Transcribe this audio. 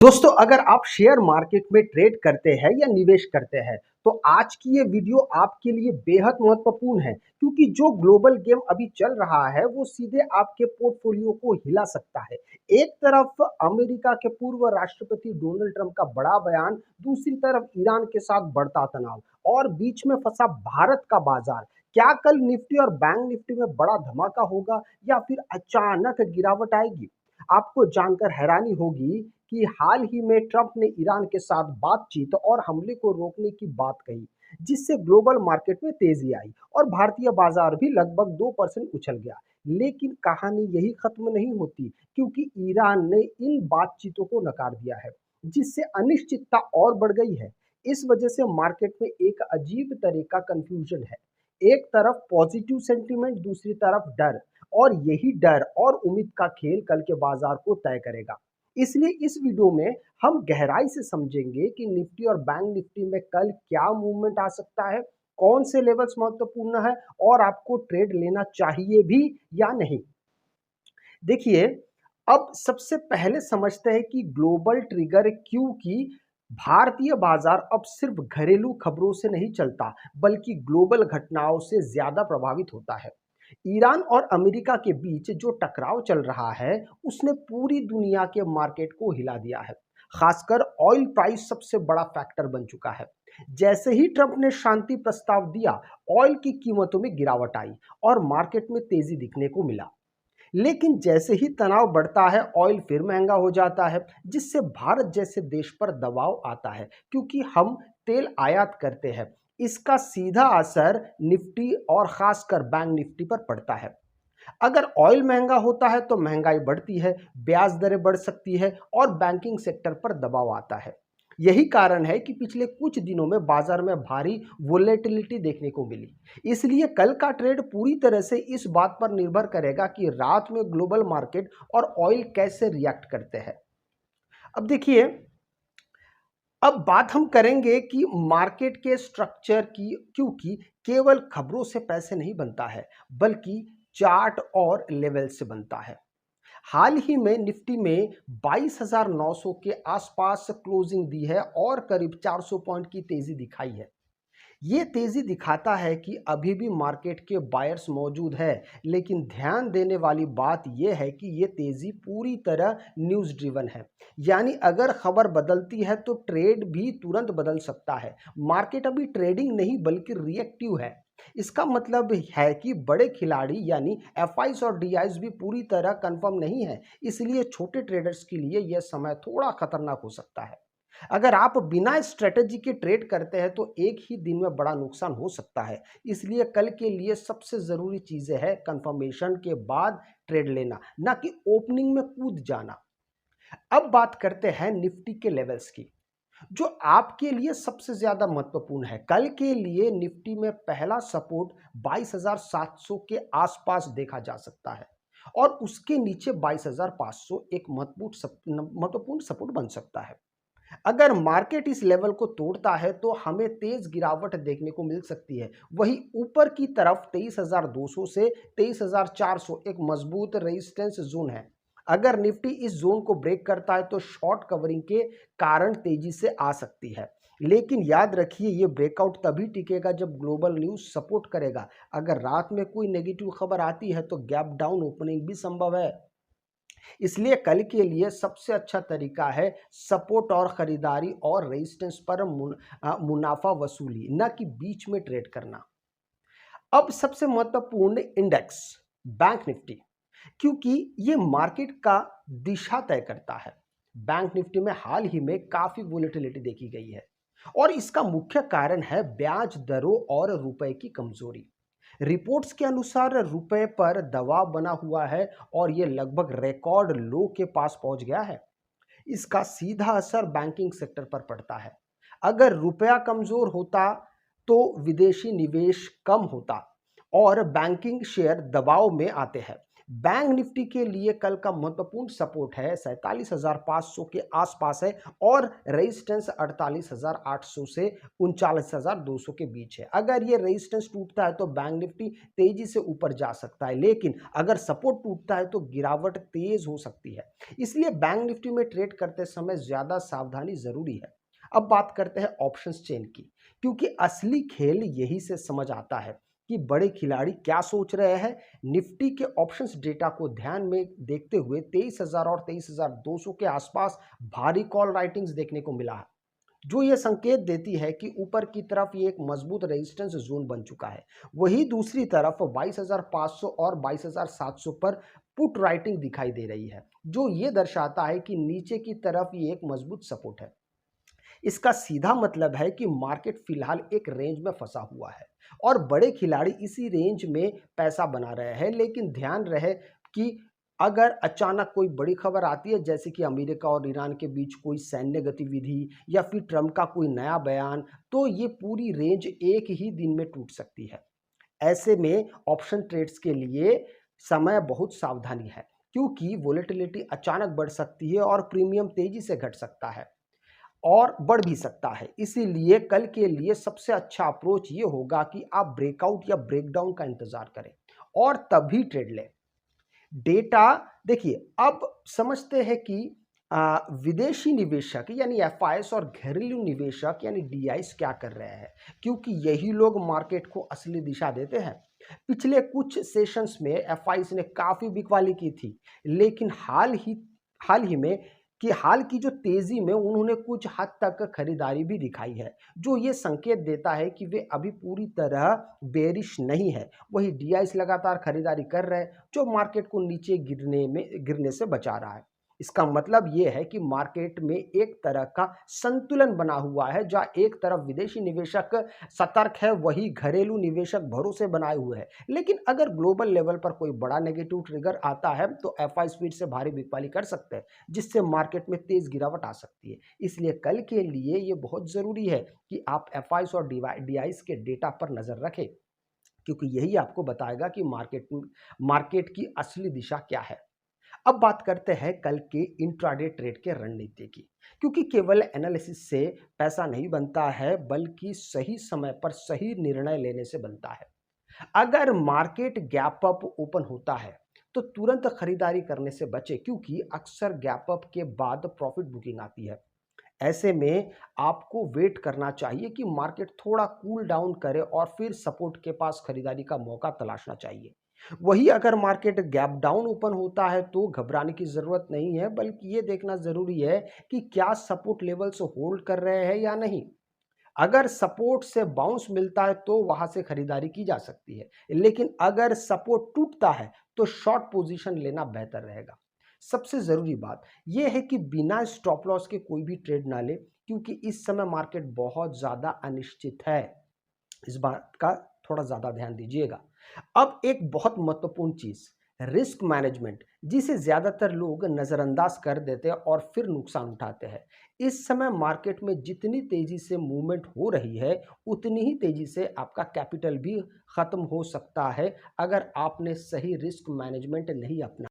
दोस्तों, अगर आप शेयर मार्केट में ट्रेड करते हैं या निवेश करते हैं तो आज की ये वीडियो आपके लिए बेहद महत्वपूर्ण है क्योंकि जो ग्लोबल गेम अभी चल रहा है वो सीधे आपके पोर्टफोलियो को हिला सकता है। एक तरफ अमेरिका के पूर्व राष्ट्रपति डोनाल्ड ट्रंप का बड़ा बयान, दूसरी तरफ ईरान के साथ बढ़ता तनाव और बीच में फंसा भारत का बाजार। क्या कल निफ्टी और बैंक निफ्टी में बड़ा धमाका होगा या फिर अचानक गिरावट आएगी? आपको जानकर हैरानी होगी कि हाल ही में ट्रंप ने ईरान के साथ बातचीत और हमले को रोकने की बात कही, जिससे ग्लोबल मार्केट में तेजी आई और भारतीय बाजार भी लगभग 2% उछल गया। लेकिन कहानी यही खत्म नहीं होती क्योंकि ईरान ने इन बातचीतों को नकार दिया है, जिससे अनिश्चितता और बढ़ गई है। इस वजह से मार्केट में एक अजीब तरह का कंफ्यूजन है। एक तरफ पॉजिटिव सेंटीमेंट, दूसरी तरफ डर, और यही डर और उम्मीद का खेल कल के बाजार को तय करेगा। इसलिए इस वीडियो में हम गहराई से समझेंगे कि निफ्टी और बैंक निफ्टी में कल क्या मूवमेंट आ सकता है, कौन से लेवल्स महत्वपूर्ण है और आपको ट्रेड लेना चाहिए भी या नहीं। देखिए, अब सबसे पहले समझते हैं कि ग्लोबल ट्रिगर क्योंकि भारतीय बाजार अब सिर्फ घरेलू खबरों से नहीं चलता बल्कि ग्लोबल घटनाओं से ज्यादा प्रभावित होता है। ईरान और अमेरिका के बीच जो टकराव चल रहा है उसने पूरी दुनिया के मार्केट को हिला दिया है। खासकर ऑयल प्राइस सबसे बड़ा फैक्टर बन चुका है। जैसे ही ट्रंप ने शांति प्रस्ताव दिया, ऑयल की कीमतों में गिरावट आई और मार्केट में तेजी दिखने को मिला। लेकिन जैसे ही तनाव बढ़ता है, ऑयल फिर महंगा हो जाता है, जिससे भारत जैसे देश पर दबाव आता है क्योंकि हम तेल आयात करते हैं। इसका सीधा असर निफ्टी और खासकर बैंक निफ्टी पर पड़ता है। अगर ऑयल महंगा होता है तो महंगाई बढ़ती है, ब्याज दरें बढ़ सकती है और बैंकिंग सेक्टर पर दबाव आता है। यही कारण है कि पिछले कुछ दिनों में बाजार में भारी वोलेटिलिटी देखने को मिली। इसलिए कल का ट्रेड पूरी तरह से इस बात पर निर्भर करेगा कि रात में ग्लोबल मार्केट और ऑयल कैसे रिएक्ट करते हैं। अब देखिए, अब बात हम करेंगे कि मार्केट के स्ट्रक्चर की, क्योंकि केवल खबरों से पैसे नहीं बनता है बल्कि चार्ट और लेवल से बनता है। हाल ही में निफ्टी में 22,900 के आसपास क्लोजिंग दी है और करीब 400 पॉइंट की तेजी दिखाई है। ये तेजी दिखाता है कि अभी भी मार्केट के बायर्स मौजूद है, लेकिन ध्यान देने वाली बात यह है कि ये तेजी पूरी तरह न्यूज़ ड्रिवन है। यानी अगर खबर बदलती है तो ट्रेड भी तुरंत बदल सकता है। मार्केट अभी ट्रेडिंग नहीं बल्कि रिएक्टिव है। इसका मतलब है कि बड़े खिलाड़ी यानी एफआईज और डीआईज भी पूरी तरह कंफर्म नहीं है। इसलिए छोटे ट्रेडर्स के लिए यह समय थोड़ा खतरनाक हो सकता है। अगर आप बिना स्ट्रेटजी के ट्रेड करते हैं तो एक ही दिन में बड़ा नुकसान हो सकता है। इसलिए कल के लिए सबसे ज़रूरी चीज़ें है कंफर्मेशन के बाद ट्रेड लेना, ना कि ओपनिंग में कूद जाना। अब बात करते हैं निफ्टी के लेवल्स की, जो आपके लिए सबसे ज्यादा महत्वपूर्ण है। कल के लिए निफ्टी में पहला सपोर्ट 22,700 के आसपास देखा जा सकता है और उसके नीचे 22,500 एक महत्वपूर्ण सपोर्ट बन सकता है। अगर मार्केट इस लेवल को तोड़ता है तो हमें तेज गिरावट देखने को मिल सकती है। वहीं ऊपर की तरफ 23,200 से 23,400 एक मजबूत रेजिस्टेंस जोन है। अगर निफ्टी इस जोन को ब्रेक करता है तो शॉर्ट कवरिंग के कारण तेजी से आ सकती है। लेकिन याद रखिए, ये ब्रेकआउट तभी टिकेगा जब ग्लोबल न्यूज सपोर्ट करेगा। अगर रात में कोई नेगेटिव खबर आती है तो गैप डाउन ओपनिंग भी संभव है। इसलिए कल के लिए सबसे अच्छा तरीका है सपोर्ट और खरीदारी और रेजिस्टेंस पर मुनाफा वसूली, न कि बीच में ट्रेड करना। अब सबसे महत्वपूर्ण इंडेक्स बैंक निफ्टी, क्योंकि ये मार्केट का दिशा तय करता है। बैंक निफ्टी में हाल ही में काफी वोलेटिलिटी देखी गई है और इसका मुख्य कारण है ब्याज दरों और रुपए की कमजोरी। रिपोर्ट्स के अनुसार रुपए पर दबाव बना हुआ है और यह लगभग रिकॉर्ड लो के पास पहुंच गया है। इसका सीधा असर बैंकिंग सेक्टर पर पड़ता है। अगर रुपया कमजोर होता तो विदेशी निवेश कम होता और बैंकिंग शेयर दबाव में आते हैं। बैंक निफ्टी के लिए कल का महत्वपूर्ण सपोर्ट है 47,500 के आसपास है और रेजिस्टेंस 48,800 से 39,200 के बीच है। अगर ये रेजिस्टेंस टूटता है तो बैंक निफ्टी तेजी से ऊपर जा सकता है, लेकिन अगर सपोर्ट टूटता है तो गिरावट तेज हो सकती है। इसलिए बैंक निफ्टी में ट्रेड करते समय ज्यादा सावधानी जरूरी है। अब बात करते हैं ऑप्शंस चेन की, क्योंकि असली खेल यही से समझ आता है कि बड़े खिलाड़ी क्या सोच रहे हैं। निफ्टी के ऑप्शंस डेटा को ध्यान में देखते हुए 23,000 और 23,200 के आसपास भारी कॉल राइटिंग्स देखने को मिला है, जो ये संकेत देती है कि ऊपर की तरफ ये एक मजबूत रेजिस्टेंस जोन बन चुका है। वही दूसरी तरफ 22,500 और 22,700 पर पुट राइटिंग दिखाई दे रही है, जो ये दर्शाता है कि नीचे की तरफ ये एक मजबूत सपोर्ट है। इसका सीधा मतलब है कि मार्केट फिलहाल एक रेंज में फंसा हुआ है और बड़े खिलाड़ी इसी रेंज में पैसा बना रहे हैं। लेकिन ध्यान रहे कि अगर अचानक कोई बड़ी खबर आती है, जैसे कि अमेरिका और ईरान के बीच कोई सैन्य गतिविधि या फिर ट्रंप का कोई नया बयान, तो ये पूरी रेंज एक ही दिन में टूट सकती है। ऐसे में ऑप्शन ट्रेड्स के लिए समय बहुत सावधानी है, क्योंकि वोलेटिलिटी अचानक बढ़ सकती है और प्रीमियम तेजी से घट सकता है और बढ़ भी सकता है। इसीलिए कल के लिए सबसे अच्छा अप्रोच ये होगा कि आप ब्रेकआउट या ब्रेकडाउन का इंतजार करें और तभी ट्रेड लें। डेटा देखिए, अब समझते हैं कि विदेशी निवेशक यानी एफआईएस और घरेलू निवेशक यानी डीआईस क्या कर रहे हैं, क्योंकि यही लोग मार्केट को असली दिशा देते हैं। पिछले कुछ सेशंस में एफआईएस ने काफी बिकवाली की थी, लेकिन हाल की जो तेजी में उन्होंने कुछ हद तक खरीदारी भी दिखाई है, जो ये संकेत देता है कि वे अभी पूरी तरह बेरिश नहीं है। वही डीआईएस लगातार खरीदारी कर रहे हैं, जो मार्केट को नीचे गिरने से बचा रहा है। इसका मतलब ये है कि मार्केट में एक तरह का संतुलन बना हुआ है, जहां एक तरफ विदेशी निवेशक सतर्क है, वही घरेलू निवेशक भरोसे बनाए हुए हैं। लेकिन अगर ग्लोबल लेवल पर कोई बड़ा नेगेटिव ट्रिगर आता है तो एफआई स्पीड से भारी बिकवाली कर सकते हैं, जिससे मार्केट में तेज गिरावट आ सकती है। इसलिए कल के लिए ये बहुत जरूरी है कि आप एफआईस और डीआईस के डेटा पर नजर रखें, क्योंकि यही आपको बताएगा कि मार्केट की असली दिशा क्या है। अब बात करते हैं कल के इंट्राडे ट्रेड के रणनीति की, क्योंकि केवल एनालिसिस से पैसा नहीं बनता है, बल्कि सही समय पर सही निर्णय लेने से बनता है। अगर मार्केट गैप अप ओपन होता है तो तुरंत खरीदारी करने से बचे, क्योंकि अक्सर गैप अप के बाद प्रॉफिट बुकिंग आती है। ऐसे में आपको वेट करना चाहिए कि मार्केट थोड़ा कूल डाउन करे और फिर सपोर्ट के पास खरीदारी का मौका तलाशना चाहिए। वही अगर मार्केट गैप डाउन ओपन होता है तो घबराने की जरूरत नहीं है, बल्कि ये देखना जरूरी है कि क्या सपोर्ट लेवल्स होल्ड कर रहे हैं या नहीं। अगर सपोर्ट से बाउंस मिलता है तो वहां से खरीदारी की जा सकती है, लेकिन अगर सपोर्ट टूटता है तो शॉर्ट पोजीशन लेना बेहतर रहेगा। सबसे जरूरी बात यह है कि बिना स्टॉप लॉस के कोई भी ट्रेड ना ले, क्योंकि इस समय मार्केट बहुत ज्यादा अनिश्चित है। इस बात का थोड़ा ज्यादा ध्यान दीजिएगा। अब एक बहुत महत्वपूर्ण चीज, रिस्क मैनेजमेंट, जिसे ज्यादातर लोग नजरअंदाज कर देते हैं और फिर नुकसान उठाते हैं। इस समय मार्केट में जितनी तेजी से मूवमेंट हो रही है, उतनी ही तेजी से आपका कैपिटल भी खत्म हो सकता है, अगर आपने सही रिस्क मैनेजमेंट नहीं अपना